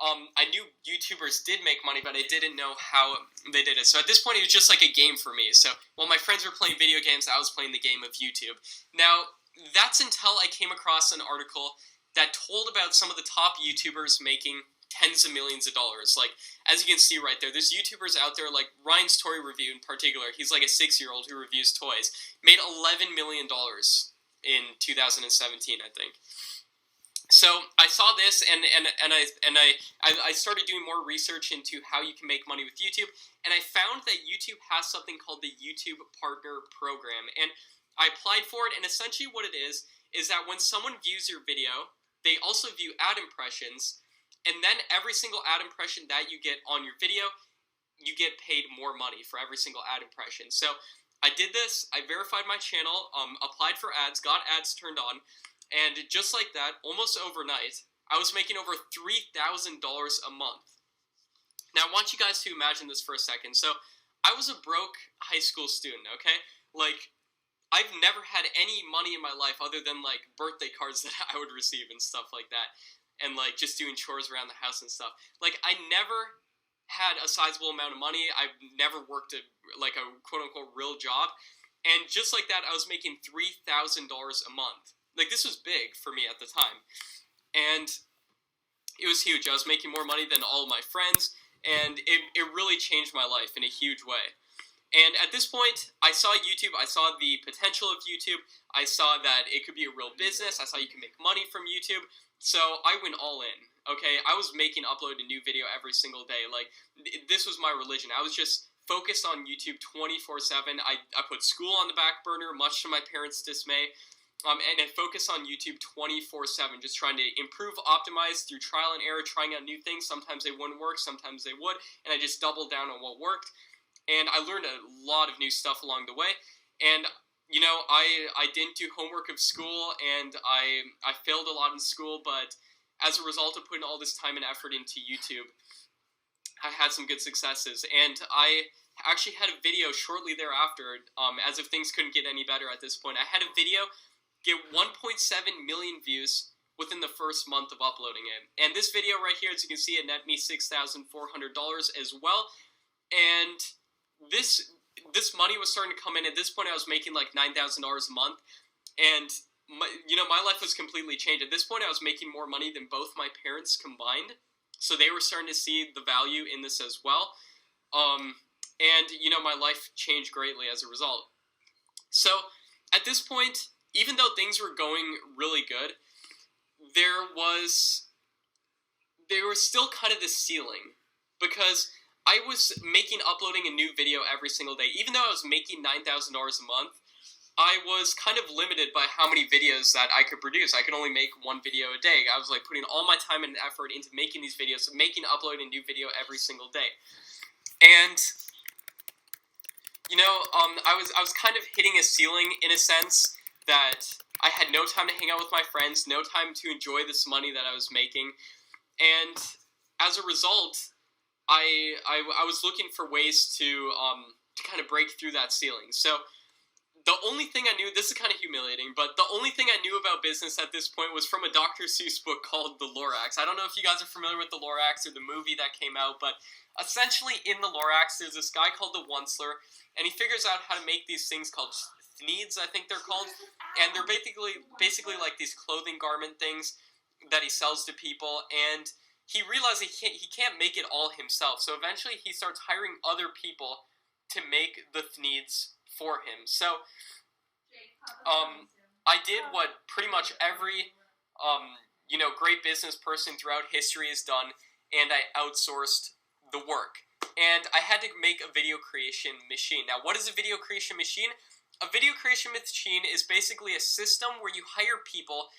I knew YouTubers did make money, but I didn't know how they did it. So at this point, it was just like a game for me. So while my friends were playing video games, I was playing the game of YouTube. Now, that's until I came across an article that told about some of the top YouTubers making tens of millions of dollars. Like, as you can see right there, there's YouTubers out there, like Ryan's Toy Review in particular. He's like a 6-year-old who reviews toys. Made $11 million in 2017, I think. So I saw this, and I started doing more research into how you can make money with YouTube, and I found that YouTube has something called the YouTube Partner Program, and I applied for it, and essentially what it is that when someone views your video, they also view ad impressions, and then every single ad impression that you get on your video, you get paid more money for every single ad impression. So I did this, I verified my channel, applied for ads, got ads turned on, and just like that, almost overnight, I was making over $3,000 a month. Now, I want you guys to imagine this for a second. So, I was a broke high school student, okay? Like, I've never had any money in my life other than, like, birthday cards that I would receive and stuff like that. And, like, just doing chores around the house and stuff. Like, I never had a sizable amount of money. I've never worked a quote-unquote real job. And just like that, I was making $3,000 a month. Like, this was big for me at the time, and it was huge. I was making more money than all of my friends, and it really changed my life in a huge way. And at this point, I saw YouTube, I saw the potential of YouTube, I saw that it could be a real business, I saw you can make money from YouTube, so I went all in, okay? I was uploading a new video every single day. Like, this was my religion. I was just focused on YouTube 24/7. I put school on the back burner, much to my parents' dismay. And I focus on YouTube 24/7, just trying to improve, optimize through trial and error, trying out new things. Sometimes they wouldn't work, sometimes they would, and I just doubled down on what worked. And I learned a lot of new stuff along the way. And, you know, I didn't do homework of school, and I failed a lot in school, but as a result of putting all this time and effort into YouTube, I had some good successes. And I actually had a video shortly thereafter, as if things couldn't get any better at this point. I had a video get 1.7 million views within the first month of uploading it. And this video right here, as you can see, it net me $6,400 as well. And this money was starting to come in. At this point, I was making like $9,000 a month. And, my life was completely changed. At this point, I was making more money than both my parents combined. So they were starting to see the value in this as well. And, my life changed greatly as a result. So at this point, even though things were going really good, there was still kind of this ceiling, because I was uploading a new video every single day. Even though I was making $9,000 a month, I was kind of limited by how many videos that I could produce. I could only make one video a day. I was like putting all my time and effort into making these videos, uploading a new video every single day. And, I was kind of hitting a ceiling in a sense, that I had no time to hang out with my friends, no time to enjoy this money that I was making, and as a result, I was looking for ways to kind of break through that ceiling. So the only thing I knew, this is kind of humiliating, but the only thing I knew about business at this point was from a Dr. Seuss book called The Lorax. I don't know if you guys are familiar with The Lorax or the movie that came out, but essentially in The Lorax, there's this guy called the Onceler, and he figures out how to make these things called Thneeds, I think they're called, and they're basically like these clothing garment things that he sells to people, and he realizes he can't make it all himself, so eventually he starts hiring other people to make the Thneeds for him. So, I did what pretty much every, great business person throughout history has done, and I outsourced the work. And I had to make a video creation machine. Now, what is a video creation machine? A video creation machine is basically a system where you hire people